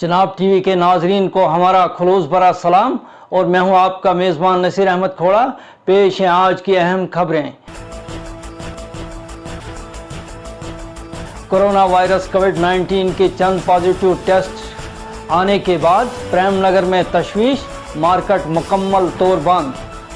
जनाब टीवी के नाजरीन को हमारा खलूस भरा सलाम और मैं हूं आपका मेज़बान नसीर अहमद खोड़ा। पेश हैं आज की अहम खबरें। कोरोना वायरस कोविड-19 के चंद पॉजिटिव टेस्ट आने के बाद प्रेम नगर में तशवीश, मार्केट मुकम्मल तौर बंद।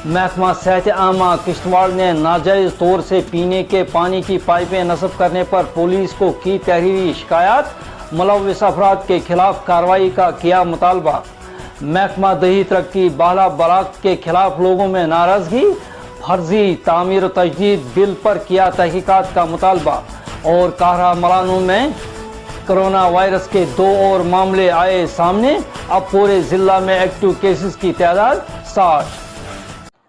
महकमा सेहत आमा किश्तवाड़ ने नाजायज़ तौर से पीने के पानी की पाइपें नस्ब करने पर पुलिस को की तहरीरी शिकायत, मुलव्विस अफराद के खिलाफ कार्रवाई का किया मुतालबा। महकमा दही तरक्की बाला ब्लॉक के खिलाफ लोगों में नाराजगी, फर्जी तामीर व तजदीद बिल पर किया तहकीकात का मुतालबा। और काहरा मलानू में कोरोना वायरस के 2 और मामले आए सामने, अब पूरे जिला में एक्टिव केसेस की तादाद 60।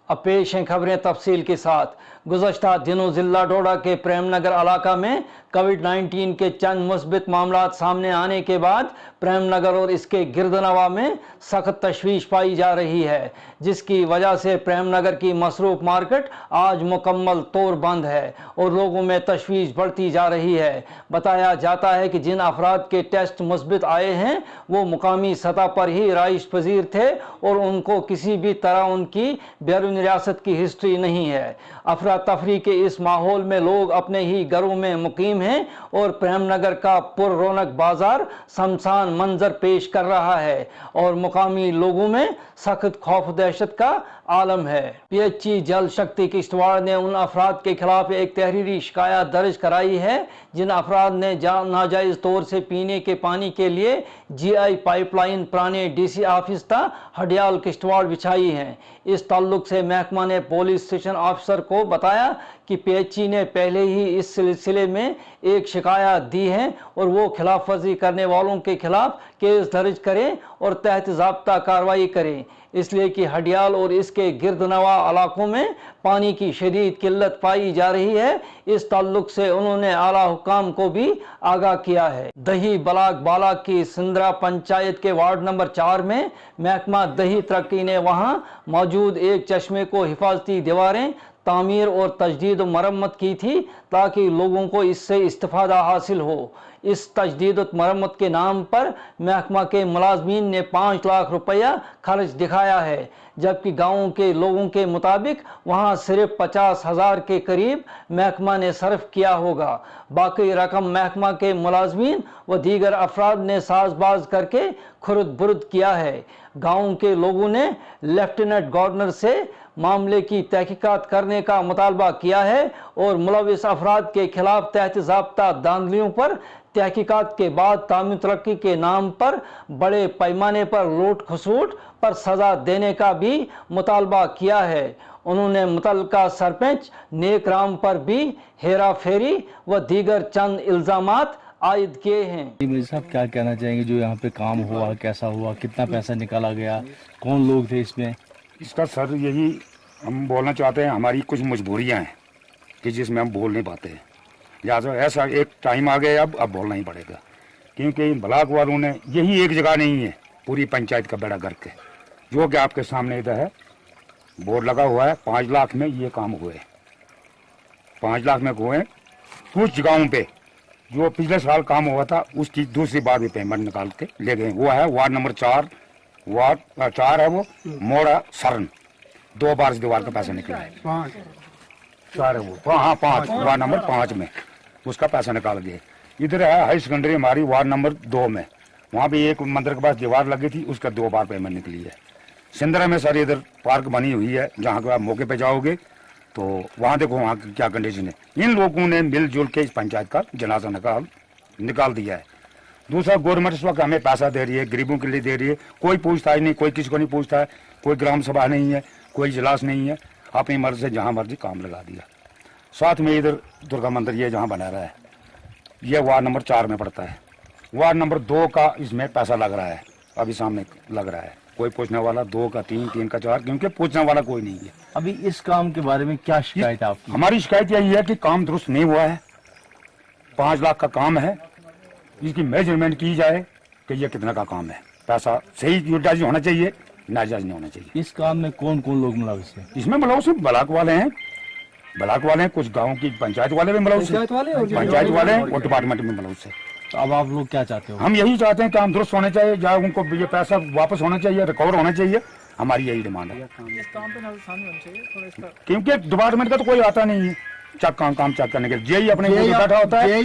अब पेश हैं खबरें तफसील के साथ। गुज़श्ता दिनों जिला डोडा के प्रेम नगर इलाका में कोविड-19 के चंद मुस्बित मामला सामने आने के बाद प्रेम नगर और इसके गिरदनवा में सख्त तशवीश पाई जा रही है, जिसकी वजह से प्रेम नगर की मसरूफ मार्केट आज मुकम्मल तौर बंद है और लोगों में तशवीश बढ़ती जा रही है। बताया जाता है कि जिन अफराद के टेस्ट मुस्बित आए हैं वो मुकामी सतह पर ही राइश पजीर थे और उनको किसी भी तरह उनकी बैरून रियासत की हिस्ट्री नहीं है। अफरा तफरी के इस माहौल में लोग अपने ही घरों में मुकीम हैं और प्रेम नगर का पुररौनक बाजार शमशान मंजर पेश कर रहा है और मुकामी लोगों में सख्त खौफ दहशत का आलम है। पीएचई जल शक्ति किश्तवाड़ ने उन अफराद के खिलाफ एक तहरीरी शिकायत दर्ज कराई है जिन अफराद ने नाजायज़ तौर से पीने के पानी के लिए जीआई पाइपलाइन पुराने डीसी ऑफिस तक हडियाल किश्तवाड़ बिछाई है। इस ताल्लुक से महकमा ने पुलिस स्टेशन ऑफिसर को बताया कि पीएचई ने पहले ही इस सिलसिले में एक शिकायत दी है और वो खिलाफ वर्जी करने वालों के खिलाफ केस दर्ज करें और तहत ज़ाब्ता कार्रवाई करें, इसलिए कि हडियाल और इसके गिरदनवा इलाकों में पानी की शदीद किल्लत पाई जा रही है। इस ताल्लुक से उन्होंने आला हुकाम को भी आगाह किया है। दही ब्लॉक बाला की सिंदरा पंचायत के वार्ड नंबर 4 में महकमा दही तरक्की ने वहां मौजूद एक चश्मे को हिफाजती दीवारें तामीर और तजदीद मरम्मत की थी ताकि लोगों को इससे इस्तिफादा हासिल हो। इस तजदीद और मरम्मत के नाम पर महकमा के मुलाजमीन ने 5 लाख रुपया खर्च दिखाया है, जबकि गाँव के लोगों के मुताबिक वहाँ सिर्फ 50,000 के करीब महकमा ने सर्फ किया होगा। बाकी रकम महकमा के मुलाजमीन व दीगर अफराद ने साजबाज करके खुर्द बुर्द किया है। गाँव के लोगों ने लेफ्टिनेंट गवर्नर से मामले की तहकीकात करने का मुतालबा किया है और मुलव्विस अफराद के खिलाफ तहत ज़ाब्ता धांधलियों पर तहकीकात के बाद तामीर तरक्की के नाम पर बड़े पैमाने पर लूट खसूट पर सज़ा देने का भी मुतालबा किया है। उन्होंने मुतल्लिका सरपंच नेक राम पर भी हेरा फेरी व दीगर चंद इल्ज़ामात आयद किए हैं। मेरे साहब क्या कहना चाहेंगे, जो यहाँ पे काम हुआ कैसा हुआ, कितना पैसा निकाला गया, कौन लोग थे इसमें? इसका सर यही हम बोलना चाहते हैं, हमारी कुछ मजबूरियां हैं कि जिसमें हम बोल नहीं पाते हैं। लिहाजा ऐसा एक टाइम आ गया, अब बोलना ही पड़ेगा, क्योंकि ब्लॉक वालों ने यही एक जगह नहीं है पूरी पंचायत का बेड़ा गर्क है, जो कि आपके सामने इधर है बोर्ड लगा हुआ है। 5 लाख में ये काम हुए, 5 लाख में हुए। कुछ जगहों पे जो पिछले साल काम हुआ था उसकी दूसरी बार भी पेमेंट निकाल के ले गए। वो है वार्ड नंबर 4, वार्ड 4 है वो मोड़ा सरन, 2 बार से दीवार का पैसा निकला है। 4 है वो, हाँ 5, वार्ड नंबर 5 में उसका पैसा निकाल गए। इधर है हाई सेकेंडरी हमारी वार्ड नंबर 2 में, वहाँ भी एक मंदिर के पास दीवार लगी थी, उसका 2 बार पेमेंट निकली है। सिंदरा में सर इधर पार्क बनी हुई है, जहाँ को आप मौके पे जाओगे तो वहाँ देखो वहाँ की क्या कंडीशन है। इन लोगों ने मिलजुल के इस पंचायत का जनाजा निकाल दिया है। दूसरा, गवर्नमेंट इस वक्त हमें पैसा दे रही है, गरीबों के लिए दे रही है, कोई पूछता ही नहीं, कोई किसी को नहीं पूछता है, कोई ग्राम सभा नहीं है, कोई इजलास नहीं है, अपनी मर्जी से जहाँ मर्जी काम लगा दिया। साथ में इधर दुर्गा मंदिर ये जहाँ बना रहा है, ये वार्ड नंबर 4 में पड़ता है। वार्ड नंबर 2 का इसमें पैसा लग रहा है, अभी सामने लग रहा है। कोई पूछने वाला 2 का 3, 3 का 4, क्योंकि पूछने वाला कोई नहीं है। अभी इस काम के बारे में क्या शिकायत है आपकी? हमारी शिकायत यही है कि काम दुरुस्त नहीं हुआ है। 5 लाख का काम है, इसकी मेजरमेंट की जाए कि ये कितना का काम है। पैसा सही यूटिलाइज होना चाहिए, नाजायज नहीं होना चाहिए। इस काम में कौन कौन लोग मुलव्विस हैं? इसमें मुलव्विस ब्लॉक वाले हैं, कुछ गाँव की पंचायत वाले भी मुलव्विस हैं, पंचायत वाले और डिपार्टमेंट में मुलव्विस है। तो अब आप लोग क्या चाहते हो? हम यही चाहते हैं, काम दुरुस्त होने चाहिए, या उनको ये पैसा वापस होना चाहिए, रिकवर होना चाहिए, हमारी यही डिमांड है। क्योंकि डिपार्टमेंट का तो कोई आता नहीं है चेक काम चेक करने के लिए, यही अपने बैठा होता है।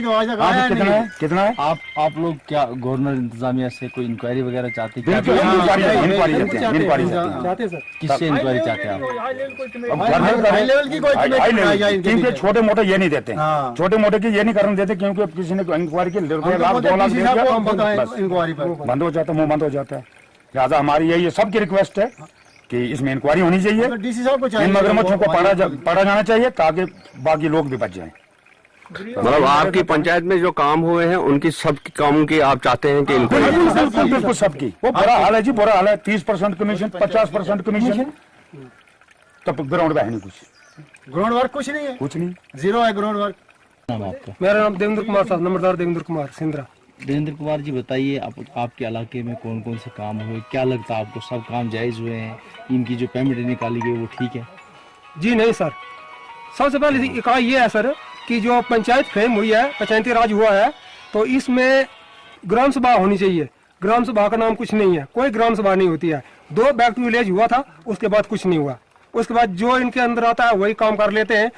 कितना है आप लोग क्या गवर्नर इंतजामिया से कोई इंक्वायरी वगैरह चाहते हैं? बिल्कुल इंक्वायरी किससे इंक्वायरी चाहते हैं आप? क्योंकि छोटे मोटे ये नहीं देते, छोटे मोटे की ये नहीं करने देते, क्योंकि किसी ने इंक्वायरी की 1 लाख 2 लाख दे दिया, बंद हो जाता है, मुंह बंद हो जाता है। लिहाजा हमारी यही सबकी रिक्वेस्ट है कि इसमें इंक्वायरी होनी चाहिए, इन मगरमच्छों को पकड़ा जाना चाहिए ताकि बाकी लोग भी बच जाएं। मतलब आपकी पंचायत में जो काम हुए हैं उनकी सब कामों की आप चाहते हैं कि बिल्कुल सबकी वो बुरा हाल है जी, बुरा हाल है। 30% कमीशन, 50% कमीशन, तब ग्राउंड में है नहीं कुछ, ग्राउंड वर्क कुछ नहीं है, कुछ नहीं, जीरो है ग्राउंड वर्क। नाम आपका? मेरा नाम देवेंद्र कुमार साहब, नंबरदार देवेंद्र कुमार सिंद्रा। देवेंद्र कुमार जी, बताइए आपके इलाके में कौन कौन से काम हुए? क्या लगता है आपको सब काम जायज हुए हैं? इनकी जो पेमेंट निकाली गई वो ठीक है? जी नहीं सर, सबसे पहले इकाई ये है सर कि जो पंचायत फ्रेम हुई है, पंचायती राज हुआ है, तो इसमें ग्राम सभा होनी चाहिए। ग्राम सभा का नाम कुछ नहीं है, कोई ग्राम सभा नहीं होती है। 2 बैक टू विलेज हुआ था, उसके बाद कुछ नहीं हुआ। उसके बाद जो इनके अंदर आता है वही काम कर लेते हैं,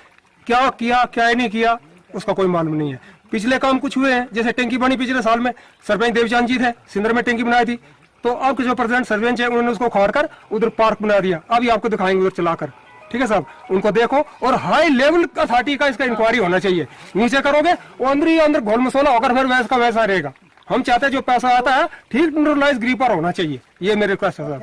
क्या किया क्या नहीं किया उसका कोई मालूम नहीं है। पिछले काम कुछ हुए हैं, जैसे टंकी बनी पिछले साल में, सरपंच देवचंद जी थे, सिंदर में टंकी बनाई थी, तो अब जो प्रेसिडेंट सरपंच है उन्होंने उसको खोद कर उधर पार्क बना दिया। अभी आपको दिखाएंगे उधर चलाकर, ठीक है साहब, उनको देखो। और हाई लेवल अथॉरिटी का इसका इंक्वायरी होना चाहिए। नीचे करोगे वो अंदर ही अंदर घोल मसोला होकर फिर वैसा का वैसा रहेगा। हम चाहते हैं जो पैसा आता है ठीक न्यूट्रलाइज ग्रीप पर होना चाहिए, ये मेरे रिक्वेस्ट है साहब।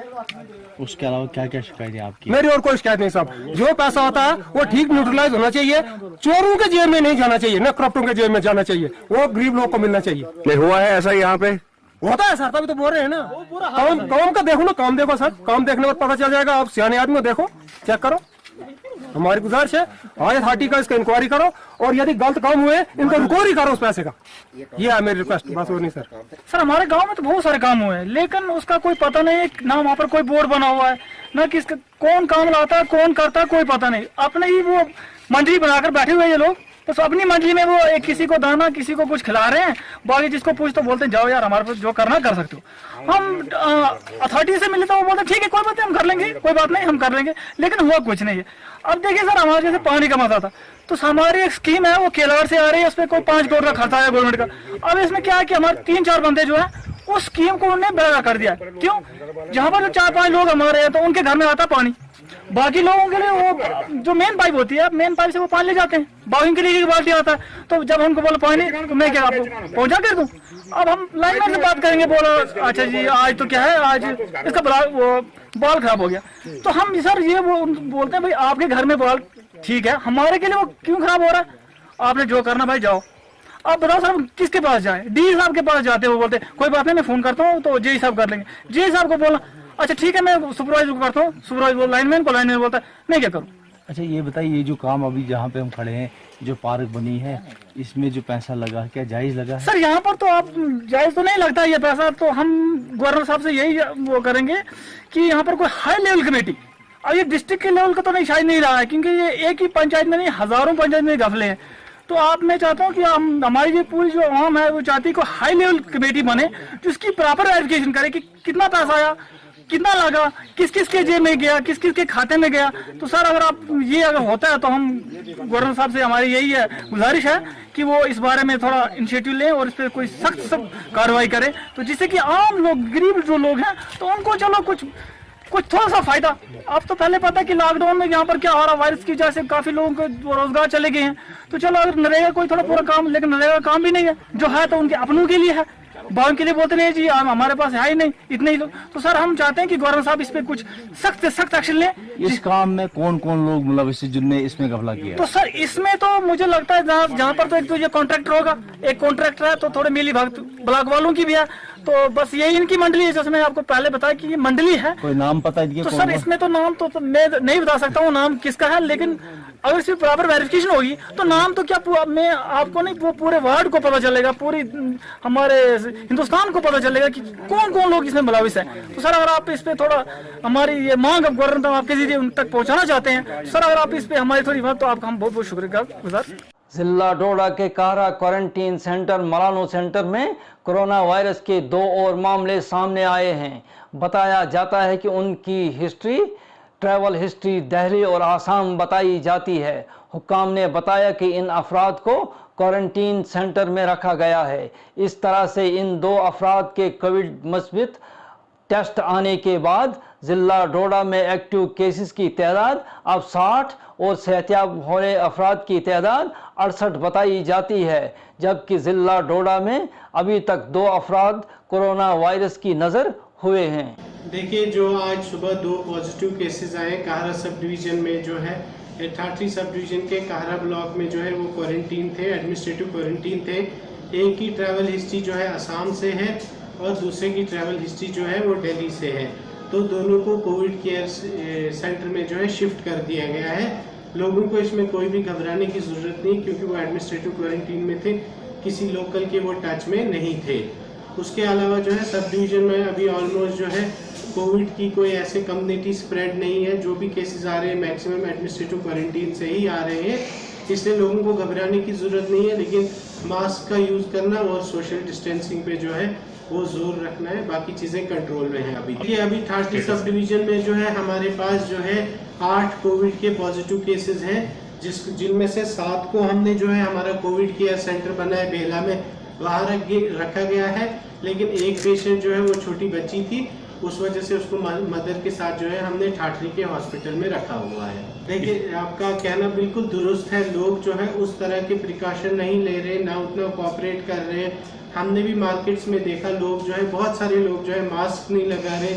उसके अलावा क्या क्या शिकायत है आपकी? मेरी और कोई शिकायत नहीं साहब, जो पैसा आता है वो ठीक न्यूट्रलाइज होना चाहिए, चोरों के जेब में नहीं जाना चाहिए, न करप्टों के जेब में जाना चाहिए, वो गरीब लोग को मिलना चाहिए। नहीं हुआ है ऐसा यहाँ पे? होता है सर, तभी तो बोल रहे हैं ना। काम का देखो ना, काम देखो सर, काम देखने में पता चल जाएगा। आप सियाने आदमी देखो, चेक करो। हमारी गुजारिश है आज अथॉरिटी का इसका इंक्वायरी करो, और यदि गलत काम हुए इनको इंक्वायरी करो उस पैसे का। ये है मेरी रिक्वेस्ट, बस और नहीं सर। सर हमारे गांव में तो बहुत सारे काम हुए हैं, लेकिन उसका कोई पता नहीं है, ना वहाँ पर कोई बोर्ड बना हुआ है, ना किसका कौन काम लाता है कौन करता है कोई पता नहीं। अपने ही वो मंडली बनाकर बैठे हुए ये लोग, तो अपनी मंडली में वो एक किसी को दाना किसी को कुछ खिला रहे हैं, बाकी जिसको पूछ तो बोलते हैं जाओ यार हमारे पास जो करना कर सकते हो। हम अथॉरिटी से मिले तो वो बोलते ठीक है कोई बात नहीं हम कर लेंगे, कोई बात नहीं हम कर लेंगे, लेकिन हुआ कुछ नहीं है। अब देखिए सर, हमारे जैसे पानी का मसला था, तो हमारी एक स्कीम है वो केलार से आ रही है, उस पर कोई 5 करोड़ का खर्चा है गवर्नमेंट का। अब इसमें क्या है कि हमारे 3-4 बंदे जो है उस स्कीम को उन्होंने बेड़ा कर दिया। क्यों? जहाँ पर जो 4-5 लोग हमारे हैं तो उनके घर में आता पानी, बाकी लोगों के लिए वो जो मेन पाइप होती है, मेन पाइप से वो पानी ले जाते हैं, बाकी के लिए एक बाल्टी आता है। तो जब हमको बोला पानी, तो मैं क्या आपको पहुंचा कर दूं? अब हम लाइनमैन से बात करेंगे, बोला अच्छा जी आज तो क्या है, आज इसका बाल खराब हो गया। तो हम सर ये वो बोलते हैं भाई आपके घर में बाल ठीक है, हमारे के लिए वो क्यों खराब हो रहा है? आपने जो करना भाई जाओ। अब बताओ सर किसके पास जाए? डी साहब के पास जाते हैं, वो बोलते कोई बात नहीं मैं फोन करता हूँ तो जे साहब कर लेंगे। जे साहब को बोला अच्छा ठीक है मैं सुपरवाइजर को करता हूँ, सुपरवाइजर लाइनमैन को, लाइनमैन बोलता है मैं क्या करूँ। अच्छा ये बताइए, ये जो काम अभी जहाँ पे हम खड़े हैं, जो पार्क बनी है, इसमें जो पैसा लगा क्या जायज लगा है? सर यहाँ पर तो आप जायज तो नहीं लगता ये पैसा, तो हम गवर्नर साहब से यही वो करेंगे कि यहाँ पर कोई हाई लेवल कमेटी, अब ये डिस्ट्रिक्ट के लेवल का तो नहीं शायद नहीं रहा है, क्योंकि ये एक ही पंचायत में नहीं हजारों पंचायत में घपले हैं। तो आप मैं चाहता हूँ कि हमारी ये पूरी जो आवाम है वो चाहती है कि हाई लेवल कमेटी बने जिसकी प्रॉपर वेरिफिकेशन करे कि कितना पैसा आया, कितना लगा, किस किस के जेब में गया, किस किस के खाते में गया। तो सर अगर आप ये अगर होता है तो हम गवर्नर साहब से हमारी यही है गुजारिश है कि वो इस बारे में थोड़ा इनिशिएटिव लें और इस पर कोई सख्त कार्रवाई करें, तो जिससे कि आम लोग गरीब जो लोग हैं तो उनको चलो कुछ थोड़ा सा फायदा। अब तो पहले पता है कि लॉकडाउन में यहाँ पर क्या हो रहा, वायरस की वजह से काफी लोगों को रोजगार चले गए हैं। तो चलो अगर नरेगा कोई थोड़ा पूरा काम, लेकिन नरेगा काम भी नहीं है, जो है तो उनके अपनों के लिए है, बाउन के लिए बोलते नहीं जी हमारे पास है ही नहीं इतने ही लोग। तो सर हम चाहते हैं कि गवर्नर साहब इस पे कुछ सख्त से सख्त एक्शन लें। इस काम में कौन कौन लोग मतलब जिनने इसमें घपला किया? तो सर इसमें तो मुझे लगता है जहाँ पर तो एक तो ये कॉन्ट्रैक्टर होगा, एक कॉन्ट्रैक्टर है, तो थोड़े मिली भगत ब्लॉक वालों की भी है, तो बस यही इनकी मंडली है। जैसे मैंने आपको पहले बताया कि ये मंडली है। कोई नाम पता है? तो सर इसमें तो नाम तो मैं नहीं बता सकता हूँ नाम किसका है, लेकिन अगर इसकी प्रॉपर वेरिफिकेशन होगी तो नाम तो क्या मैं आपको नहीं, वो पूरे वार्ड को पता चलेगा, पूरी हमारे हिंदुस्तान को पता चलेगा कि कौन कौन लोग इसमें मुलविस है। तो सर अगर आप इस पे थोड़ा हमारी ये मांग अब गवर्नर आपके जरिए उन तक पहुंचाना चाहते हैं, सर अगर आप इस पे हमारी थोड़ी बात, तो आपका हम बहुत बहुत शुक्रिया गुजार। जिला डोडा के काहरा क्वारंटीन सेंटर मलानो सेंटर में कोरोना वायरस के 2 और मामले सामने आए हैं। बताया जाता है कि उनकी ट्रैवल हिस्ट्री दिल्ली और आसाम बताई जाती है। हुक्काम ने बताया कि इन अफराद को क्वारंटीन सेंटर में रखा गया है। इस तरह से इन 2 अफराद के कोविड मस्बित टेस्ट आने के बाद जिला डोडा में एक्टिव केसेस की तादाद अब 60 और सेहतियाब होने अफराद की तादाद 68 बताई जाती है, जबकि जिला डोडा में अभी तक 2 अफराद कोरोना वायरस की नज़र हुए हैं। देखिए, जो आज सुबह 2 पॉजिटिव केसेस आए काहरा सब डिवीज़न में, जो है ठाठरी सब डिवीज़न के काहरा ब्लॉक में जो है वो क्वारंटीन थे, एडमिनिस्ट्रेटिव क्वारंटीन थे। एक की ट्रैवल हिस्ट्री जो है असम से है और दूसरे की ट्रैवल हिस्ट्री जो है वो दिल्ली से है। तो दोनों को कोविड केयर सेंटर में जो है शिफ्ट कर दिया गया है। लोगों को इसमें कोई भी घबराने की ज़रूरत नहीं, क्योंकि वो एडमिनिस्ट्रेटिव क्वारंटीन में थे, किसी लोकल के वो टच में नहीं थे। उसके अलावा जो है सब डिवीज़न में अभी ऑलमोस्ट जो है कोविड की कोई ऐसे कम्युनिटी स्प्रेड नहीं है। जो भी केसेस आ रहे हैं मैक्सिमम एडमिनिस्ट्रेटिव क्वारंटीन से ही आ रहे हैं, इसलिए लोगों को घबराने की ज़रूरत नहीं है। लेकिन मास्क का यूज़ करना और सोशल डिस्टेंसिंग पे जो है वो जोर रखना है, बाकी चीज़ें कंट्रोल में हैं। अभी ठाठरी सब डिवीज़न में जो है हमारे पास जो है 8 कोविड के पॉजिटिव केसेस हैं, जिनमें से 7 को हमने जो है हमारा कोविड केयर सेंटर बना है बेला में, वहाँ रखा गया है। लेकिन एक पेशेंट जो है वो छोटी बच्ची थी, उस वजह से उसको मदर के साथ जो है हमने ठाठरी के हॉस्पिटल में रखा हुआ है। देखिए, आपका कहना बिल्कुल दुरुस्त है। लोग जो है उस तरह के प्रिकॉशन नहीं ले रहे, ना उतना कोऑपरेट कर रहे हैं। हमने भी मार्केट्स में देखा, लोग जो है बहुत सारे लोग जो है मास्क नहीं लगा रहे,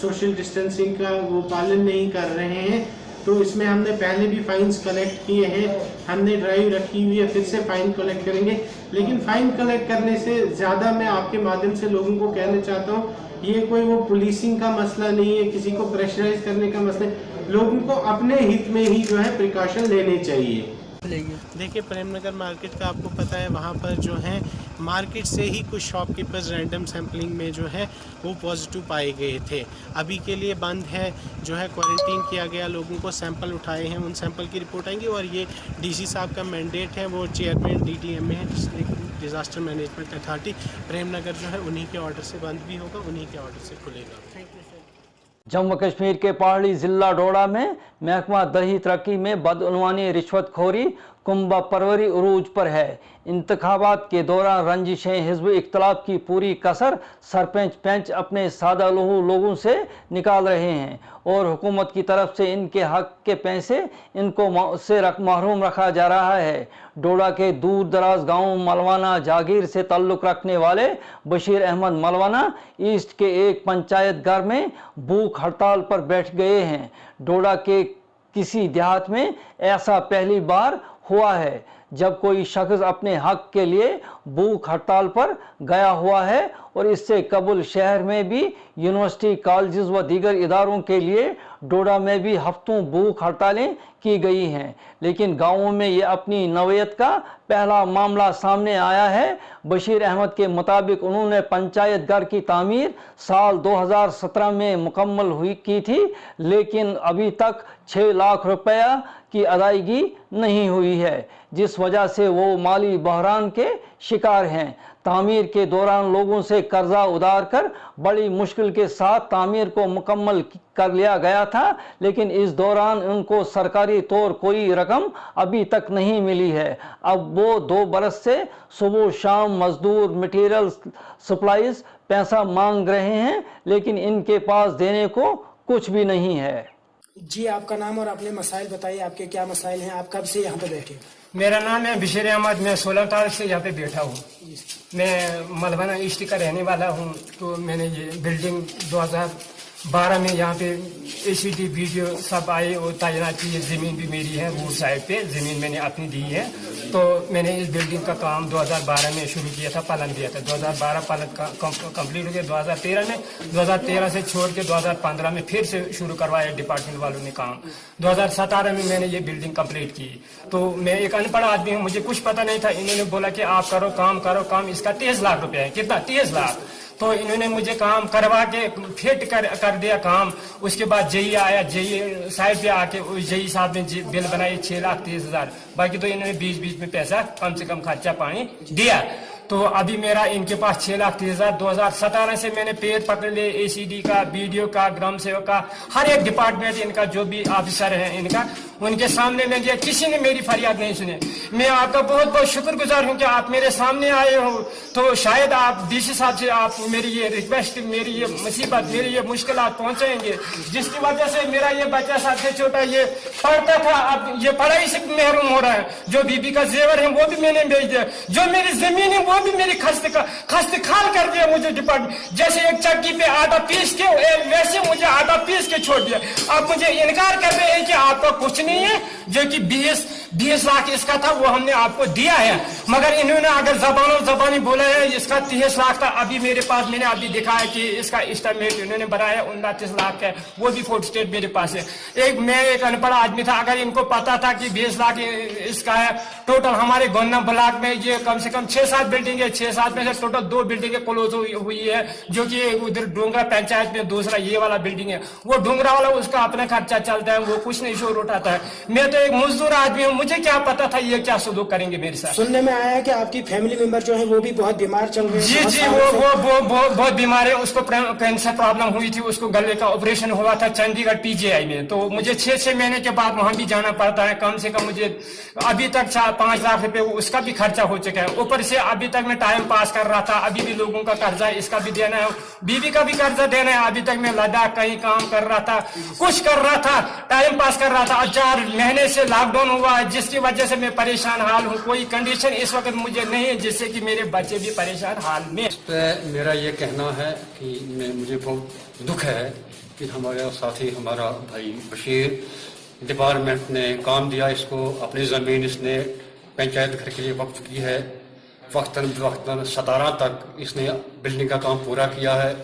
सोशल डिस्टेंसिंग का वो पालन नहीं कर रहे हैं। तो इसमें हमने पहले भी फाइन्स कलेक्ट किए हैं, हमने ड्राइव रखी हुई है, फिर से फाइन कलेक्ट करेंगे। लेकिन फाइन कलेक्ट करने से ज़्यादा मैं आपके माध्यम से लोगों को कहना चाहता हूँ, ये कोई वो पुलिसिंग का मसला नहीं है, किसी को प्रेशराइज करने का मसला है। लोगों को अपने हित में ही जो है प्रिकॉशन लेने चाहिए। देखिए, प्रेमनगर मार्केट का आपको पता है, वहाँ पर जो है मार्केट से ही कुछ शॉपकीपर्स रैंडम सैम्पलिंग में जो है वो पॉजिटिव पाए गए थे। अभी के लिए बंद है, जो है क्वारंटीन किया गया, लोगों को सैंपल उठाए हैं, उन सैंपल की रिपोर्ट आएंगी। और ये डीसी साहब का मैंडेट है, वो चेयरमैन डीटीएम में है, डिज़ास्टर मैनेजमेंट अथॉरिटी प्रेमनगर, जो है उन्हीं के ऑर्डर से बंद भी होगा, उन्हीं के ऑर्डर से खुलेगा। Thank you sir. Jammu Kashmir के पहाड़ी जिला डोडा में महकमा दही तरक्की में बदउनवानी रिश्वतखोरी कुंभा परवरी उरूज पर है। इंतखाबात के दौरान रंजिशें हिज़्ब इख्तलाफ की पूरी कसर सरपंच पंच अपने सादा लहू लोगों से निकाल रहे हैं और हुकूमत की तरफ से इनके हक के पैसे इनको से महरूम रखा जा रहा है। डोडा के दूर दराज गांव मलवाना जागीर से ताल्लुक़ रखने वाले बशीर अहमद मलवाना ईस्ट के एक पंचायत घर में भूख हड़ताल पर बैठ गए हैं। डोडा के किसी देहात में ऐसा पहली बार हुआ है जब कोई शख्स अपने हक के लिए भूख हड़ताल पर गया हुआ है और इससे कबुल शहर में भी यूनिवर्सिटी कॉलेजेस व दीगर इदारों के लिए डोडा में भी हफ्तों भूख हड़तालें की गई हैं। लेकिन गाँवों में ये अपनी नौयत का पहला मामला सामने आया है। बशीर अहमद के मुताबिक उन्होंने पंचायत घर की तामीर साल 2017 में मुकम्मल की थी, लेकिन अभी तक 6 लाख रुपया की अदायगी नहीं हुई है, जिस वजह से वो माली बहरान के शिकार हैं। तामीर के दौरान लोगों से कर्जा उधार कर बड़ी मुश्किल के साथ तामीर को मुकम्मल कर लिया गया था, लेकिन इस दौरान उनको सरकारी तौर कोई रकम अभी तक नहीं मिली है। अब वो 2 बरस से सुबह शाम मजदूर मटेरियल सप्लाईज पैसा मांग रहे हैं, लेकिन इनके पास देने को कुछ भी नहीं है। जी, आपका नाम और अपने मसाइल बताइए, आपके क्या मसाइल हैं, आप कब से यहाँ पे बैठे? मेरा नाम है बशीर अहमद, मैं 16 तारीख से यहाँ पे बैठा हूँ। मैं मलवाना ईस्ट का रहने वाला हूँ। तो मैंने ये बिल्डिंग 2012 में यहाँ पे ACT वीडियो सब आए और तैनात की। ये ज़मीन भी मेरी है, वो साइड पे ज़मीन मैंने अपनी दी है। तो मैंने इस बिल्डिंग का काम 2012 में शुरू किया था, पालन दिया था। 2012 पालन कंप्लीट हो गया 2013 में। 2013 से छोड़ के 2015 में फिर से शुरू करवाया डिपार्टमेंट वालों ने काम। 2017 में मैंने ये बिल्डिंग कंप्लीट की। तो मैं एक अनपढ़ आदमी हूँ, मुझे कुछ पता नहीं था। इन्होंने बोला कि आप करो काम, इसका 30 लाख रुपया है। कितना? 30 लाख। तो इन्होंने मुझे काम करवा के फिट कर दिया काम। उसके बाद जेई आया, जेई साइड पे आके जेई साहब ने बिल बनाई 6,30,000। बाकी तो इन्होंने बीच में पैसा कम से कम खर्चा पानी दिया। तो अभी मेरा इनके पास 6,30,000 2017 से मैंने पेड़ पकड़ लिए, ACD का, BDO का, ग्राम सेवक का, हर एक डिपार्टमेंट इनका जो भी ऑफिसर है इनका, उनके सामने में दिया, किसी ने मेरी फरियाद नहीं सुनी। मैं आपका बहुत बहुत शुक्रगुजार हूं कि आप मेरे सामने आए हो। तो शायद आप DC साहब से आप मेरी ये रिक्वेस्ट, मेरी ये मुसीबत, मेरी ये मुश्किलात पहुंचाएंगे, जिसकी वजह से मेरा ये बच्चा सबसे छोटा ये पढ़ता था, अब ये पढ़ाई से महरूम हो रहा है। जो बीबी का जेवर है वो भी मैंने बेच दिया, जो मेरी जमीन है वो भी मेरी खस्त खाल कर दिया मुझे डिपार्टमेंट। जैसे एक चक्की पे आटा पीस के वैसे मुझे आटा पीस के छोड़ दिया। आप मुझे इनकार कर रहे हैं कि आपका कुछ नहीं है, जो कि 20 लाख इसका था वो हमने आपको दिया है। मगर इन्होंने अगर जबानी बोला है इसका 30 लाख था, अभी मेरे पास मैंने अभी दिखाया कि इसका एस्टिमेट इन्होंने बनाया 29 लाख है, वो भी फोटो स्टेट मेरे पास है। मैं एक अनपढ़ आदमी था, अगर इनको पता था कि 20 लाख इसका है। टोटल हमारे गोन्ना ब्लॉक में ये कम से कम 6-7 बिल्डिंग है, 6-7 में से टोटल 2 बिल्डिंगें क्लोज हुई है, जो कि उधर डोंगरा पंचायत में दूसरा ये वाला बिल्डिंग है। वो डोंगरा वाला उसका अपना खर्चा चलता है, वो कुछ नहीं शोर उठाता है। मैं तो एक मजदूर आदमी हूँ, मुझे क्या पता था ये क्या सलूक करेंगे मेरे साथ। सुनने में आया है कि आपकी फैमिली मेंबर जो है वो भी बहुत बीमार चल रहे हैं। जी वो बहुत बीमार है, उसको कैंसर प्रॉब्लम हुई थी, उसको गले का ऑपरेशन हुआ था चंडीगढ़ PGI में। तो मुझे 6 महीने के बाद वहां भी जाना पड़ता है। कम से कम मुझे अभी तक 5 लाख रुपए उसका भी खर्चा हो चुका है। ऊपर से अभी तक मैं टाइम पास कर रहा था, अभी भी लोगों का कर्जा इसका भी देना है, बीवी का भी कर्जा देना है। अभी तक मैं लद्दाख कहीं काम कर रहा था, कुछ कर रहा था, टाइम पास कर रहा था। 4 महीने से लॉकडाउन हुआ है, जिसकी वजह से मैं परेशान हाल हूँ। कोई कंडीशन इस वक्त मुझे नहीं है जिससे कि मेरे बच्चे भी परेशान हाल में। मेरा ये कहना है कि मुझे बहुत दुख है कि हमारे साथी हमारा भाई बशीर डिपार्टमेंट ने काम दिया इसको, अपनी ज़मीन इसने पंचायत घर के लिए वक्फ की है। वक्तन 17 तक इसने बिल्डिंग का काम पूरा किया है।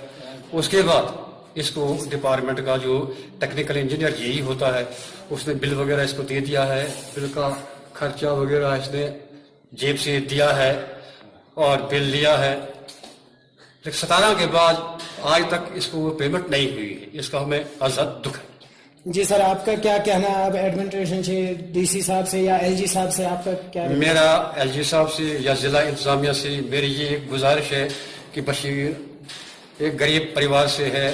उसके बाद इसको डिपार्टमेंट का जो टेक्निकल इंजीनियर यही होता है, उसने बिल वगैरह इसको दे दिया है। बिल का खर्चा वगैरह इसने जेब से दिया है और बिल लिया है। लेकिन 17 के बाद आज तक इसको पेमेंट नहीं हुई है, इसका हमें आज़ाद दुख है। जी सर, आपका क्या कहना है? अब एडमिनिस्ट्रेशन से, DC साहब से या LG साहब से आपका क्या? मेरा LG साहब से या जिला इंतजामिया से मेरी ये एक गुजारिश है कि बशीर एक गरीब परिवार से है,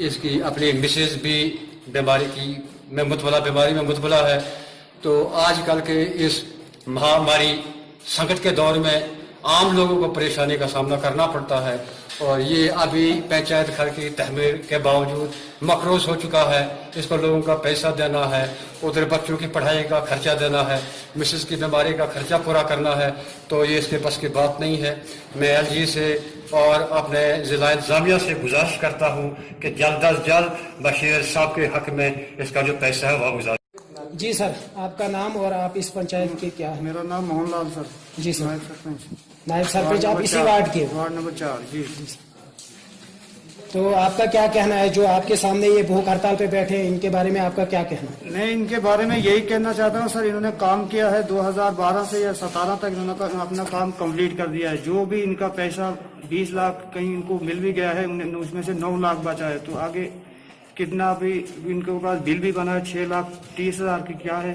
इसकी अपनी मिसेज भी बीमारी में मुतबला है। तो आजकल के इस महामारी संकट के दौर में आम लोगों को परेशानी का सामना करना पड़ता है। और ये अभी पंचायत घर की तहमीर के बावजूद मकरूज हो चुका है। इसको लोगों का पैसा देना है, उधर बच्चों की पढ़ाई का खर्चा देना है, मिसेस की बीमारी का खर्चा पूरा करना है, तो ये इसके बस की बात नहीं है। मैं LG से और अपने जिला इंतजामिया से गुजारिश करता हूँ कि जल्द अज जल्द बशीर साहब के हक में इसका जो पैसा है वह गुजार। जी सर, आपका नाम और आप इस पंचायत के क्या है? मेरा नाम मोहनलाल सर। जी सर, नायब सरपंच। नायब सरपंच आप इसी वार्ड के? Ward number 4। जी। तो आपका क्या कहना है, जो आपके सामने ये भूख हड़ताल पे बैठे हैं, इनके बारे में आपका क्या कहना है? मैं इनके बारे में यही कहना चाहता हूँ सर, इन्होंने काम किया है 2012 से या 17 तक इन्होंने अपना काम कंप्लीट कर दिया है। जो भी इनका पैसा 20 लाख कहीं इनको मिल भी गया है, उसमें से 9 लाख बचा है। तो आगे कितना भी इनके पास बिल भी बना है 6,30,000 की क्या है,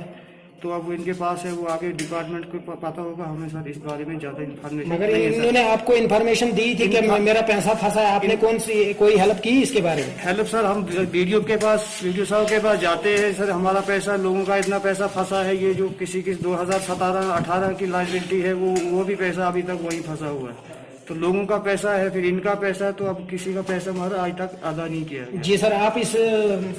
तो अब इनके पास है, वो आगे डिपार्टमेंट को पता होगा। हमें सर इस बारे में ज्यादा इन्फॉर्मेशन मगर इन्होंने आपको इन्फॉर्मेशन दी थी कि मेरा पैसा फंसा है, आपने कोई हेल्प की इसके बारे में? हेल्प सर, हम वीडियो साहब के पास जाते हैं सर, हमारा पैसा, लोगों का इतना पैसा फंसा है, ये जो किसी 2017-18 की लायबिलिटी है वो भी पैसा अभी तक वही फंसा हुआ है। तो लोगों का पैसा है, फिर इनका पैसा है, तो अब किसी का पैसा हमारा आज तक अदा नहीं किया है। जी सर, आप इस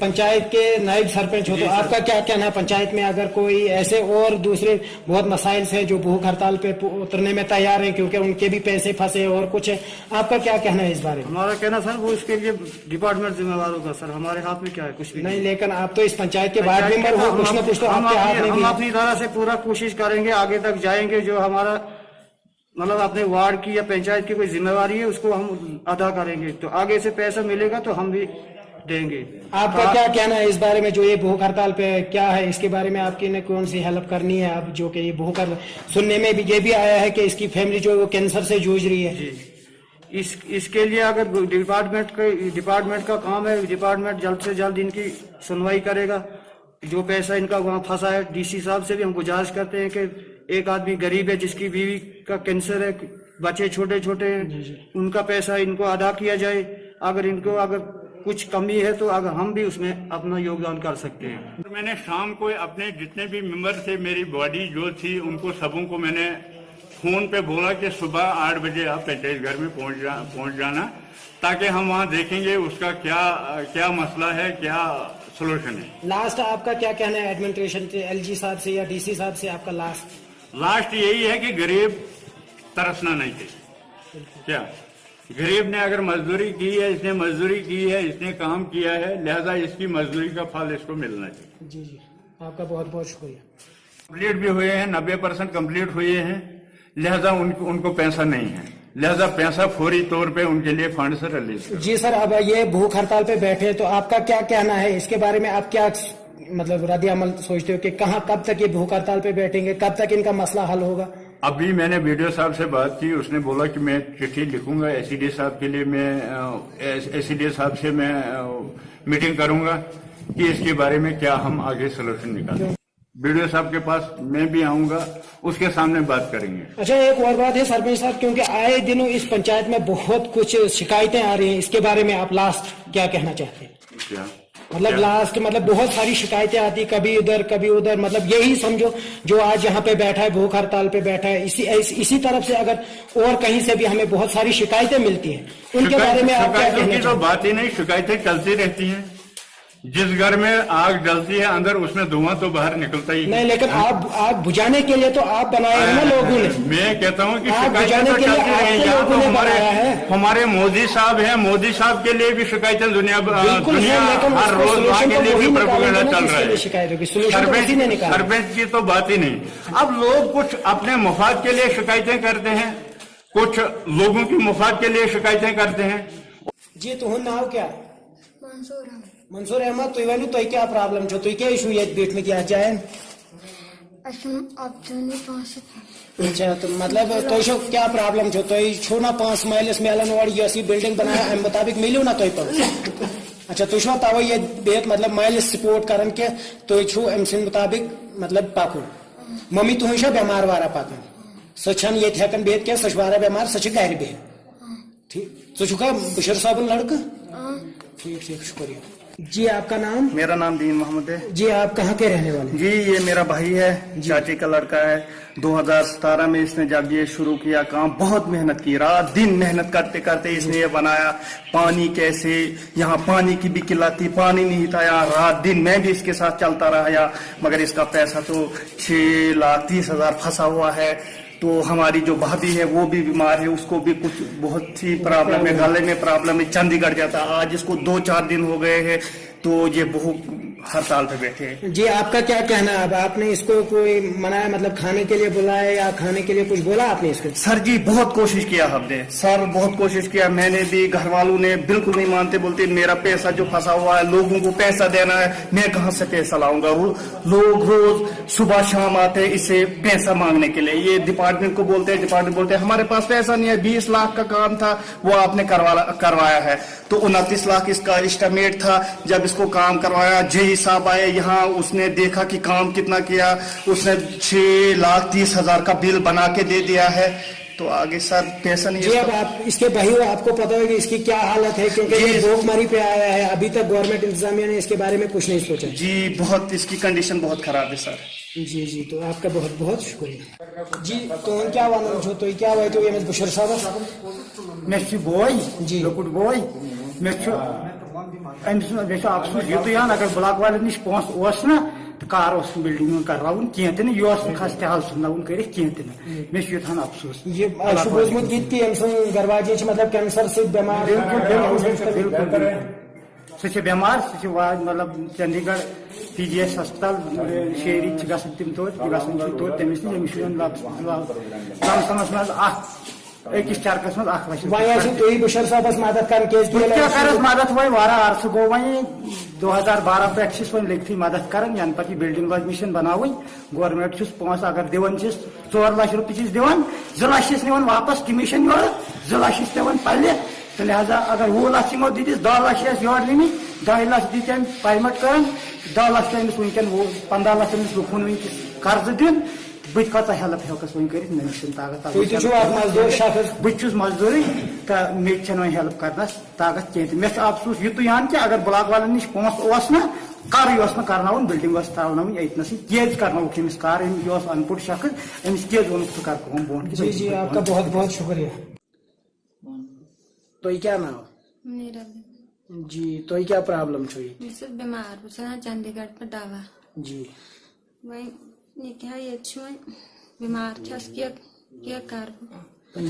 पंचायत के नायब सरपंच हो, तो आपका क्या कहना है? पंचायत में अगर कोई ऐसे और दूसरे बहुत मसाइल हैं जो भूख हड़ताल पे उतरने में तैयार हैं क्योंकि उनके भी पैसे फंसे और कुछ है, आपका क्या कहना है इस बारे में? हमारा कहना सर, वो इसके लिए डिपार्टमेंट जिम्मेवार होगा सर, हमारे हाथ में क्या है? कुछ भी नहीं। लेकिन आप तो इस पंचायत के वार्ड मेंबर हो, कुछ न कुछ तो आपके हाथ में। हम अपनी तरह से पूरा कोशिश करेंगे, आगे तक जाएंगे। जो हमारा मतलब अपने वार्ड की या पंचायत की कोई जिम्मेवारी है उसको हम अदा करेंगे। तो आगे से पैसा मिलेगा तो हम भी देंगे। आपका क्या कहना है इस बारे में, जो ये भूख हड़ताल पे क्या है, इसके बारे में आपकी ने कौन सी हेल्प करनी है? अब जो कि ये भूख हड़ताल सुनने में भी ये भी आया है कि इसकी फैमिली जो है वो कैंसर से जूझ रही है, इसके लिए अगर डिपार्टमेंट का काम है, डिपार्टमेंट जल्द से जल्द इनकी सुनवाई करेगा। जो पैसा इनका वहाँ फंसा है, डीसी साहब से भी हम गुजारिश करते हैं कि एक आदमी गरीब है जिसकी बीवी का कैंसर है, बच्चे छोटे छोटे हैं, उनका पैसा इनको अदा किया जाए। अगर कुछ कमी है तो अगर हम भी उसमें अपना योगदान कर सकते हैं। मैंने शाम को अपने जितने भी मेंबर थे, मेरी बॉडी जो थी, उनको सबों को मैंने फोन पे बोला कि सुबह 8 बजे आप पंचायत घर में पहुंच जाना, ताकि हम वहाँ देखेंगे उसका क्या मसला है, क्या सोल्यूशन है। लास्ट आपका क्या कहना है एडमिनिस्ट्रेशन से, एलजी साहब से या डीसी साहब से? आपका लास्ट यही है कि गरीब तरसना नहीं चाहिए। क्या गरीब ने अगर मजदूरी की है, इसने काम किया है, लिहाजा इसकी मजदूरी का फल इसको मिलना चाहिए। जी, आपका बहुत बहुत शुक्रिया। कंप्लीट भी हुए हैं, 90% कंप्लीट हुए हैं, लिहाजा उनको पैसा नहीं है, लिहाजा पैसा फौरी तौर पे उनके लिए फंड से रिलीज। जी सर, अब ये भूख हड़ताल पे बैठे तो आपका क्या कहना है इसके बारे में? आप क्या मतलब रद्द अमल सोचते हो कि कब तक ये भूख हड़ताल पे बैठेंगे, कब तक इनका मसला हल होगा? अभी मैंने वीडियो साहब से बात की, उसने बोला कि मैं चिट्ठी लिखूंगा एसीडी साहब के लिए, मैं एसीडी साहब से मैं मीटिंग करूंगा कि इसके बारे में क्या हम आगे सोल्यूशन निकालें। वीडियो साहब के पास मैं भी आऊंगा, उसके सामने बात करेंगे। अच्छा, एक और बात है सरपंच साहब, क्योंकि आए दिनों इस पंचायत में बहुत कुछ शिकायतें आ रही हैं, इसके बारे में आप लास्ट क्या कहना चाहते हैं? क्या मतलब बहुत सारी शिकायतें आती, कभी उधर, मतलब यही समझो जो आज यहाँ पे बैठा है, भूख हड़ताल पे बैठा है, इसी तरफ से अगर और कहीं से भी हमें बहुत सारी शिकायतें मिलती हैं, उनके बारे में आप क्या कहना चाहते हैं? तो बात ही नहीं, शिकायतें चलती रहती हैं। जिस घर में आग जलती है अंदर, उसमें धुआं तो बाहर निकलता ही नहीं, लेकिन आग बुझाने के लिए तो आप बनाए हैं ना लोगों ने। मैं कहता हूँ कि शिकायतें तो चलती रहेंगी। हमारे मोदी साहब हैं, मोदी साहब के लिए भी शिकायतें दुनिया हर रोज के लिए भी प्रोपेगेंडा चल रहा है। सरपंच की तो बात ही नहीं। अब लोग कुछ अपने मुफाद के लिए शिकायतें करते हैं, कुछ लोगों की मुफाद के लिए शिकायतें करते हैं। जी, तो नाम क्या? मंसूर अहमद। तुई वनु तुई क्या प्रॉब्लम छो, तुई क्या इशू ये बीच में क्या जाए? अच्छा, तो मतलब तो क्या प्रॉब्लम छो, तो छो ना 5 माइल मेलन और ये बिल्डिंग बनाया अम मुताबिक मिलो ना तो अच्छा, तो छो तव ये बेत मतलब माइल सपोर्ट करन के तो छो अम सिन मुताबिक मतलब पाकुन मम्मी तुह बेमार वारा पाकन सछन ये हेकन बेत के सच वारा बेमार सच घर बेह। ठीक, तो छुका बशीर साहब लड़का? ठीक, शुक्रिया जी। आपका नाम? मेरा नाम दीन मोहम्मद है जी। आप कहाँ के रहने वाले? जी, ये मेरा भाई है, चाची का लड़का है। 2017 में इसने जब ये शुरू किया काम, बहुत मेहनत की, रात दिन मेहनत करते करते इसने ये बनाया। पानी कैसे, यहाँ पानी की भी किल्लत थी, पानी नहीं था यहाँ, रात दिन मैं भी इसके साथ चलता रहा, मगर इसका पैसा तो 6,30,000 फंसा हुआ है। तो हमारी जो भाभी है वो भी बीमार है, उसको भी कुछ बहुत सी प्रॉब्लम है, गले में प्रॉब्लम है, चंडीगढ़ जाता। आज इसको 2-4 दिन हो गए हैं, तो ये बहुत हड़ताल पे बैठे हैं। जी, आपका क्या कहना है? अब आपने इसको कोई मनाया, मतलब खाने के लिए बुलाया या खाने के लिए कुछ बोला आपने इसको? सर जी, बहुत कोशिश किया हमने, सर बहुत कोशिश किया, मैंने भी, घर वालों ने बिल्कुल नहीं मानते, बोलते मेरा पैसा जो फंसा हुआ है, लोगों को पैसा देना है, मैं कहाँ से पैसा लाऊंगा? लोग रोज सुबह शाम आते हैं इसे पैसा मांगने के लिए। ये डिपार्टमेंट को बोलते हैं, डिपार्टमेंट बोलते हैं हमारे पास पैसा नहीं है, 20 लाख का काम था वो आपने करवाया है, तो 29 लाख इसका एस्टिमेट था। जब इसको काम करवाया, जेई साहब आए यहाँ, उसने देखा कि काम कितना किया, उसने 6,30,000 का बिल बना के दे दिया है। तो आगे सर पैसा नहीं। जी, अब आप इसके भाई हो, आपको पता है कि इसकी क्या हालत है, क्योंकि ये भूखमरी पे आया है, अभी तक गवर्नमेंट इंतजामिया ने इसके बारे में कुछ नहीं सोचा। जी, बहुत इसकी कंडीशन बहुत खराब है सर। जी, तो आपका बहुत बहुत शुक्रिया जी। तो क्या वन छो, तो क्या हुआ, तो ये बशीर साहब मे बॉय जी, लकुट बॉय मे अफसोस ये तो यहाँ अगर ब्लॉक वाले नश पहुंच ना तो कार बिल्डिंग कर कहें यह खस्ते हाल सुन कर कहें मे युथान अफसोस। ये बोजमुत गरवाजी मतलब कैंसर से बीमार, सह बेमार, सह मतलब चंडीगढ़ PGS अस्पताल शेरी तमिस लमसमस अकिस चरकस मज 1 लाख वही बशर साहबस मदद कर क्या कर मदद वो वारा अर्स गो वही 2012 पे वो लिखी मदद कर यन पे बिल्डिंग लज मिशन बनाव गवर्नमेंट 5 अगर दिवन 4 लाख रुपये दिवान 2 लाख निवान वापस कमीशन योर 2 लाख पेवान पल्ले तो लिहाजा अगर 20 लाख यमो दिस 10 लाख योर लिमी 2 लाख दिन पेमेंट कर 10 लाख वनकन 15 लाख लुकन वन कर्ज दिन बह कचा हेल्प हेकस वन कर ताकत बहुत मजदूरी तो मे हेल्प कर ताकत कह मे अफसोस युतान कि अगर ब्लॉक वाले नश पोस ना कर करना बिल्डिंग त्रावन यतन केज कर कार यह अनपुट शख्स अमिस केज वोन थ कर बोन। जी जी आपका बहुत बहुत शुक्रिया। तो क्या नाम जी तो क्या प्रॉब्लम छो बीमार चंडीगढ़ पे दवा जी वही क्या ये बीमार क्या कर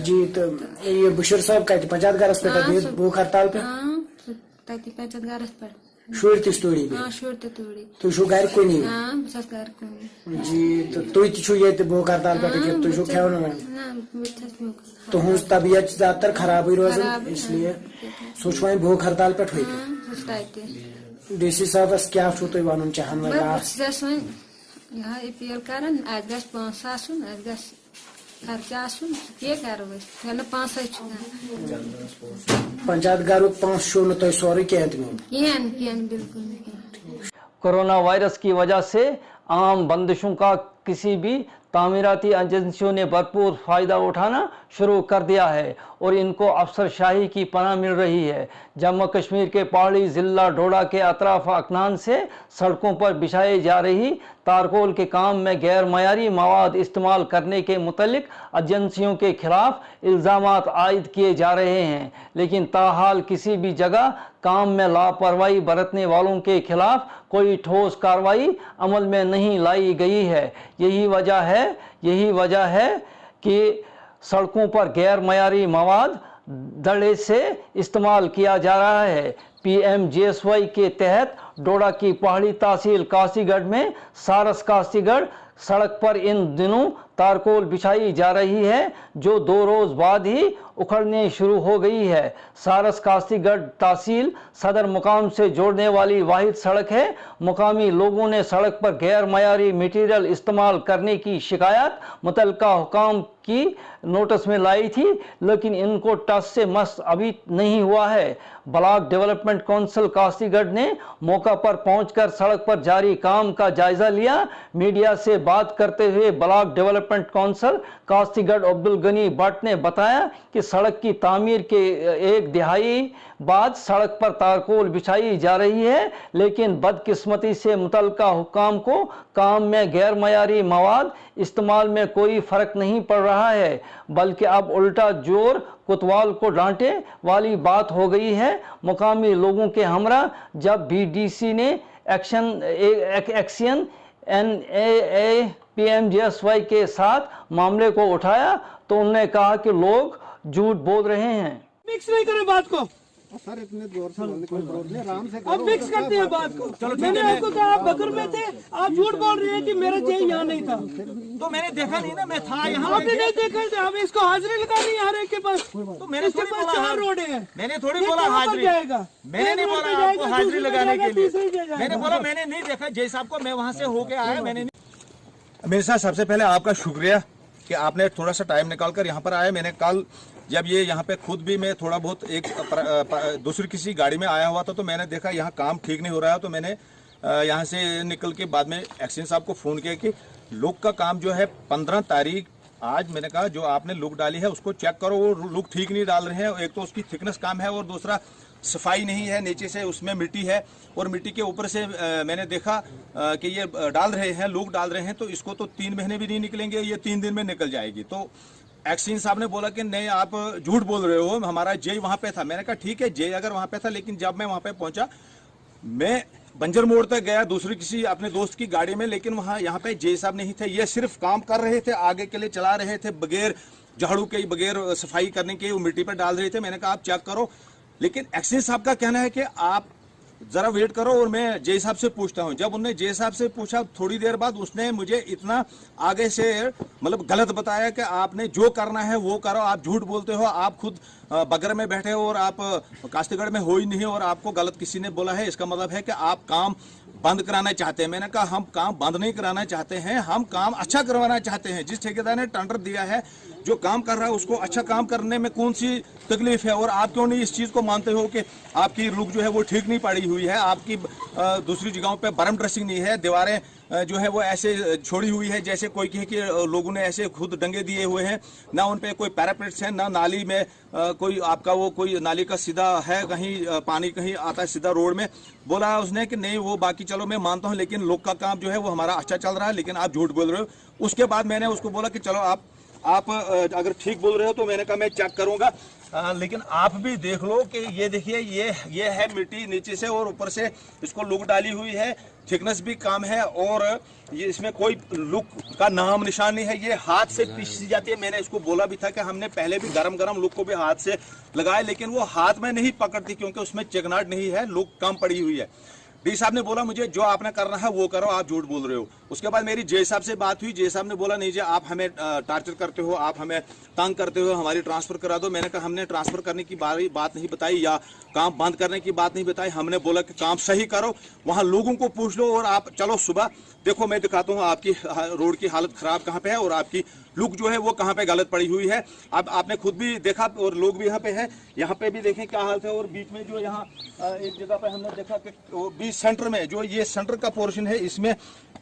जी तो ये बशीर साहब कत पंचायत गरस पे भूख हड़ताल पे तति पंचायत गरस पे शुर तिस तोड़ी शुर तोड़ी तुम घर कुनी घर कुनी जी तो तुम ये भूख हड़ताल पे तुम खेवन तुहज तबीयत ज्यादातर खराब रोजान इसलिए सोच वो भूख हड़ताल पे डीसी साहबस क्या वन चाहन यहाँ अपील कर खर्चा पंचायत घर 5 शो न सोरे बिल्कुल। कोरोना वायरस की वजह से आम बंदिशों का किसी भी तामीराती एजेंसियों ने भरपूर फ़ायदा उठाना शुरू कर दिया है और इनको अफसरशाही की पनाह मिल रही है। जम्मू कश्मीर के पहाड़ी ज़िला डोडा के अतराफ अकनान से सड़कों पर बिछाई जा रही तारकोल के काम में गैर मयारी मवाद इस्तेमाल करने के मुतल्लिक एजेंसियों के खिलाफ इल्ज़ामात आयद किए जा रहे हैं, लेकिन ताहाल किसी भी जगह काम में लापरवाही बरतने वालों के खिलाफ कोई ठोस कार्रवाई अमल में नहीं लाई गई है। यही वजह है कि सड़कों पर गैर मयारी मवाद दड़े से इस्तेमाल किया जा रहा है। PMGSY के तहत डोडा की पहाड़ी तहसील कासीगढ़ में सारस कासीगढ़ सड़क पर इन दिनों तारकोल बिछाई जा रही है जो 2 रोज बाद ही उखड़ने शुरू हो गई है। सारस कासीगढ़ तहसील सदर मुकाम से जोड़ने वाली वाहिद सड़क है। मुकामी लोगों ने सड़क पर गैर मयारी मटीरियल इस्तेमाल करने की शिकायत मुतल्लिका हुकाम की नोटिस में लाई थी, लेकिन इनको टस से मस अभी नहीं हुआ है। ब्लॉक डेवलपमेंट काउंसिल कासीगढ़ ने मौका पर पहुंचकर सड़क पर जारी काम का जायजा लिया। मीडिया से बात करते हुए block development council Kasigarh Abdul Gani Bhat ने बताया कि सड़क की तामीर के 1 दिहाई बाद सड़क पर तारकोल बिछाई जा रही है, लेकिन बदकिस्मती से मुतल्लिका हुकाम को काम में गैर मयारी मवाद इस्तेमाल में कोई फ़र्क नहीं पड़ रहा है, बल्कि अब उल्टा जोर कोतवाल को डांटे वाली बात हो गई है। मुकामी लोगों के हमरा जब BDC ने एक्शन NAA PMGSY के साथ मामले को उठाया तो उन्होंने कहा कि लोग झूठ बोल रहे हैं। मिक्स नहीं करें बात को सर, इतने जोर से बोलने कोई प्रॉब्लम नहीं, आराम से अब मिक्स करते हैं बात को। चलो मैंने आपको कहा आप बकर में थे, आप झूठ बोल रहे हैं कि मेरा जेई यहाँ नहीं था। तो मैंने देखा नहीं ना, मैं था यहाँ। आपने नहीं देखा थे, हमें इसको हाजिरी लगानी आ रहे के पास। तो मैंने थोड़ी बोला 4 रोड है, मैंने थोड़ी बोला हाजिरी जाएगा। मैंने नहीं बोला आपको हाजिरी लगाने के लिए, मैंने बोला मैंने नहीं देखा जय साहब को, मैं वहाँ से होके आया। मैंने मेरे साथ सबसे पहले आपका शुक्रिया कि आपने थोड़ा सा टाइम निकालकर यहाँ पर आए। मैंने कल जब ये यहाँ पे खुद भी मैं थोड़ा बहुत एक दूसरी किसी गाड़ी में आया हुआ था तो मैंने देखा यहाँ काम ठीक नहीं हो रहा है, तो मैंने यहाँ से निकल के बाद में एक्शन साहब को फ़ोन किया कि लुक का काम जो है 15 तारीख आज मैंने कहा जो आपने लुक डाली है उसको चेक करो, वो लुक ठीक नहीं डाल रहे हैं। एक तो उसकी थिकनेस काम है और दूसरा सफाई नहीं है, नीचे से उसमें मिट्टी है और मिट्टी के ऊपर से मैंने देखा कि ये डाल रहे हैं, लुक डाल रहे हैं, तो इसको तो 3 महीने भी नहीं निकलेंगे, ये 3 दिन में निकल जाएगी। तो एक्शन साहब ने बोला कि नहीं आप झूठ बोल रहे हो, हमारा जेई वहाँ पे था। मैंने कहा ठीक है जेई अगर वहाँ पे था, लेकिन जब मैं वहाँ पे पहुंचा मैं बंजर मोड़ तक गया दूसरी किसी अपने दोस्त की गाड़ी में, लेकिन वहाँ यहाँ पे जेई साहब नहीं थे। ये सिर्फ काम कर रहे थे, आगे के लिए चला रहे थे, बगैर झाड़ू के बगैर सफाई करने के वो मिट्टी पर डाल रहे थे। मैंने कहा आप चेक करो, लेकिन एक्शन साहब का कहना है कि आप जरा वेट करो और मैं जय साहब से पूछता हूँ। जब उन्होंने जय साहब से पूछा थोड़ी देर बाद उसने मुझे इतना आगे से मतलब गलत बताया कि आपने जो करना है वो करो, आप झूठ बोलते हो, आप खुद बगर में बैठे हो और आप काश्तगढ़ में हो ही नहीं और आपको गलत किसी ने बोला है, इसका मतलब है कि आप काम बंद कराना चाहते हैं। मैंने कहा हम काम बंद नहीं कराना चाहते हैं, हम काम अच्छा करवाना चाहते हैं। जिस ठेकेदार ने टेंडर दिया है, जो काम कर रहा है उसको अच्छा काम करने में कौन सी तकलीफ है। और आप क्यों नहीं इस चीज को मानते हो कि आपकी लुक जो है वो ठीक नहीं पड़ी हुई है, आपकी दूसरी जगहों पे बरम ड्रेसिंग नहीं है, दीवारें जो है वो ऐसे छोड़ी हुई है जैसे कोई कहे कि लोगों ने ऐसे खुद डंगे दिए हुए हैं, ना उन पे कोई पैरापेट्स है, ना नाली में कोई आपका वो कोई नाली का सीधा है, कहीं पानी कहीं आता है सीधा रोड में। बोला उसने कि नहीं वो बाकी चलो मैं मानता हूं, लेकिन लोग का काम जो है वो हमारा अच्छा चल रहा है, लेकिन आप झूठ बोल रहे हो। उसके बाद मैंने उसको बोला कि चलो आप अगर ठीक बोल रहे हो तो मैंने कहा मैं चेक करूंगा, लेकिन आप भी देख लो कि ये देखिए ये है मिट्टी नीचे से और ऊपर से इसको लुक डाली हुई है, थिकनेस भी कम है और ये इसमें कोई लुक का नाम निशान नहीं है। ये हाथ से पीसी जाती है। मैंने इसको बोला भी था कि हमने पहले भी गरम लुक को भी हाथ से लगाया, लेकिन वो हाथ में नहीं पकड़ती क्योंकि उसमें चिकनाहट नहीं है, लुक कम पड़ी हुई है। डी साहब ने बोला मुझे जो आपने करना है वो करो, आप झूठ बोल रहे हो। उसके बाद मेरी जे साहब से बात हुई, जे साहब ने बोला नहीं जी आप हमें टार्चर करते हो, आप हमें तंग करते हो, हमारी ट्रांसफर करा दो। मैंने कहा हमने ट्रांसफर करने की बात नहीं बताई या काम बंद करने की बात नहीं बताई, हमने बोला कि काम सही करो, वहां लोगों को पूछ लो और आप चलो सुबह देखो मैं दिखाता हूँ आपकी रोड की हालत खराब कहाँ पे है और आपकी लुक जो है वो कहाँ पे गलत पड़ी हुई है। अब आपने खुद भी देखा और लोग भी यहाँ पे हैं, यहाँ पे भी देखें क्या हालत है। और बीच में जो यहाँ एक जगह पे हमने देखा कि वो बीच सेंटर में जो ये सेंटर का पोर्शन है इसमें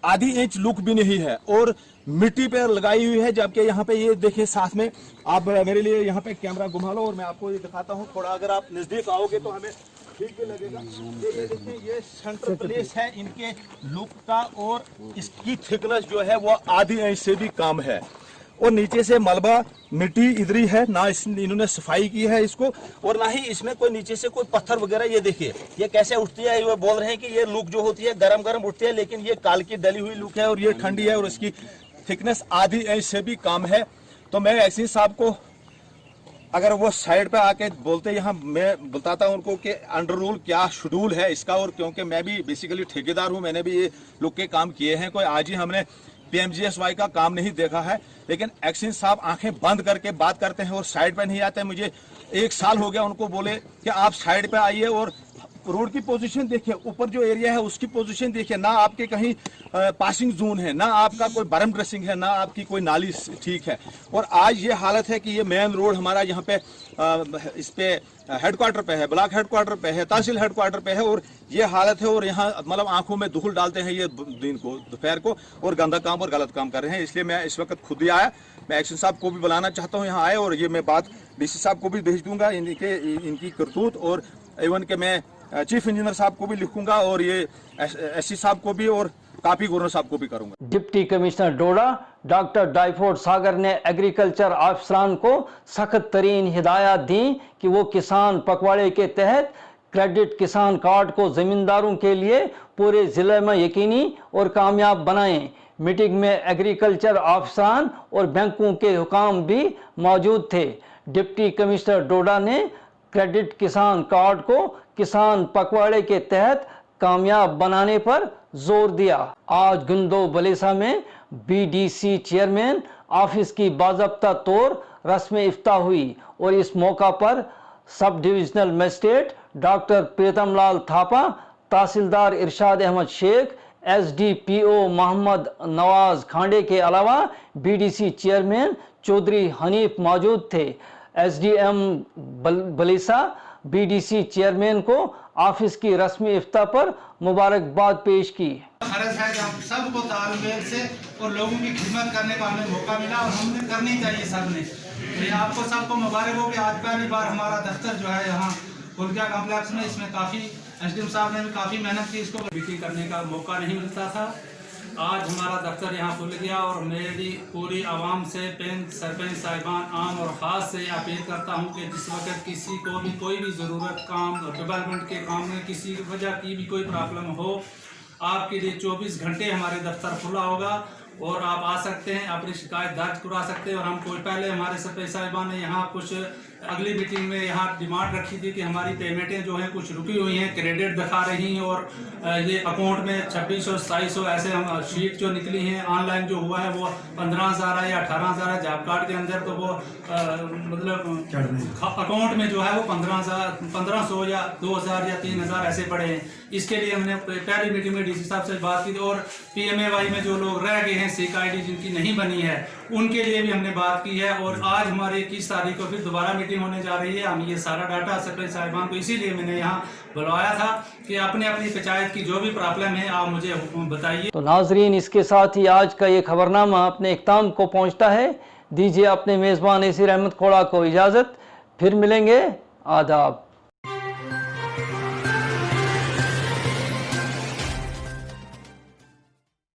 आधी इंच लुक भी नहीं है और मिट्टी पे लगाई हुई है, जबकि यहाँ पे ये देखिए साथ में आप मेरे लिए यहाँ पे कैमरा घुमा लो और मैं आपको ये दिखाता हूँ थोड़ा, अगर आप नजदीक आओगे तो हमें ठीक भी लगेगा। ये देखिए ये सेंटर प्लेस है इनके लुक का और इसकी थिकनेस जो है वो आधी इंच से भी कम है और नीचे से मलबा मिट्टी इधर ही है, ना इन्होंने सफाई की है इसको और ना ही इसमें कोई नीचे से कोई पत्थर वगैरह। ये देखिए ये कैसे उठती है, ये बोल रहे हैं कि ये लुक जो होती है गरम उठती है, लेकिन ये काल की डली हुई लुक है और ये ठंडी है और इसकी थिकनेस आधी इंच से भी कम है। तो मैं ऐसी साहब को अगर वो साइड पे आके बोलते, यहाँ मैं बताता हूँ उनको कि अंडर रूल क्या शेड्यूल है इसका। और क्योंकि मैं भी बेसिकली ठेकेदार हूँ, मैंने भी ये लुक के काम किए हैं, कोई आज ही हमने PMGSY का काम नहीं देखा है, लेकिन एक्शन साहब आंखें बंद करके बात करते हैं और साइड पे नहीं आते। मुझे 1 साल हो गया उनको बोले कि आप साइड पे आइए और रोड की पोजीशन देखिए, ऊपर जो एरिया है उसकी पोजीशन देखिए, ना आपके कहीं पासिंग जोन है, ना आपका कोई बरम ड्रेसिंग है, ना आपकी कोई नाली ठीक है। और आज ये हालत है कि ये मेन रोड हमारा यहाँ पे इस पे हेडक्वार्टर पे है, ब्लॉक हेडक्वार्टर पे है, तहसील हेडक्वार्टर पे है और ये हालत है। और यहाँ मतलब आंखों में धूल डालते हैं ये दिन को दोपहर को और गंदा काम और गलत काम कर रहे हैं। इसलिए मैं इस वक्त खुद ही आया, मैं एक्शन साहब को भी बुलाना चाहता हूँ यहाँ आए और ये मैं बात DC साहब को भी भेज दूंगा इनकी करतूत, और इवन के मैं चीफ इंजीनियर साहब को भी लिखूंगा और ये SC साहब को भी और कापी गवर्नर साहब को भी करूंगा। डिप्टी कमिश्नर डोडा डॉक्टर डायफोर्ड सागर ने एग्रीकल्चर अफसरान को सख्त तरीन हिदायत दी कि वो किसान पखवाड़े के तहत क्रेडिट किसान कार्ड को जमींदारों के लिए पूरे जिले में यकीनी और कामयाब बनाएं। मीटिंग में एग्रीकल्चर अफसरान और बैंकों के हुकाम भी मौजूद थे। डिप्टी कमिश्नर डोडा ने क्रेडिट किसान कार्ड को किसान पखवाड़े के तहत कामयाब बनाने पर जोर दिया। आज गुंदो बलेसा में BDC चेयरमैन ऑफिस की बाज़ाब्ता तौर रस्म इफ्ताह हुई और इस मौका पर सब डिविजनल मजिस्ट्रेट डॉक्टर प्रीतम लाल थापा, तहसीलदार इरशाद अहमद शेख, SDPO मोहम्मद नवाज खांडे के अलावा BDC चेयरमैन चौधरी हनीफ मौजूद थे। SDM बलेसा BDC चेयरमैन को ऑफिस की रस्मी इफ्ताह पर मुबारकबाद पेश की। फर्ज है कि हम सबको तालमेल से और लोगों की खिदमत करने का हमें मौका मिला और हमने करनी चाहिए सबने। तो आपको सबको मुबारक हो कि आज पहली बार हमारा दफ्तर जो है यहाँ कुलकिया कॉम्प्लेक्स में, इसमें काफ़ी SDM साहब ने भी काफ़ी मेहनत की, इसको बिक्री करने का मौका नहीं मिलता था। आज हमारा दफ्तर यहाँ खुल गया और मेरी पूरी आवाम से सरपंच साहिबान आम और ख़ास से अपील करता हूँ कि जिस वक्त किसी को भी कोई भी ज़रूरत काम डेवलपमेंट के काम में किसी वजह की भी कोई प्रॉब्लम हो, आपके लिए 24 घंटे हमारे दफ्तर खुला होगा और आप आ सकते हैं, अपनी शिकायत दर्ज करा सकते हैं। और हम कोई पहले हमारे सरपंच साहिबान ने यहाँ कुछ अगली मीटिंग में यहाँ डिमांड रखी थी कि हमारी पेमेंटें जो हैं कुछ रुकी हुई हैं, क्रेडिट दिखा रही हैं और ये अकाउंट में 2600-2700 ऐसे हम शीट जो निकली हैं, ऑनलाइन जो हुआ है वो 15,000 है या 18,000 है जॉब कार्ड के अंदर, तो वो मतलब अकाउंट में जो है वो 1500 या 2,000 या 3,000 ऐसे पड़े हैं। इसके लिए हमने पहली मीटिंग में डीसी साहब से बात की और PMAY में जो लोग रह गए हैं, सिक ID जिनकी नहीं बनी है, उनके लिए भी हमने बात की है। और आज हमारे 21 तारीख को फिर दोबारा मीटिंग होने जा रही है। हम ये सारा डाटा सेक्रेटरी साहिबान को इसीलिए मैंने यहाँ बुलवाया था कि अपने अपनी पंचायत की जो भी प्रॉब्लम है आप मुझे बताइए। तो नाजरीन, इसके साथ ही आज का ये खबरनामा अपने इख्ताम को पहुँचता है। दीजिए अपने मेज़बान एसीर अहमद खोड़ा को इजाज़त, फिर मिलेंगे। आदाब।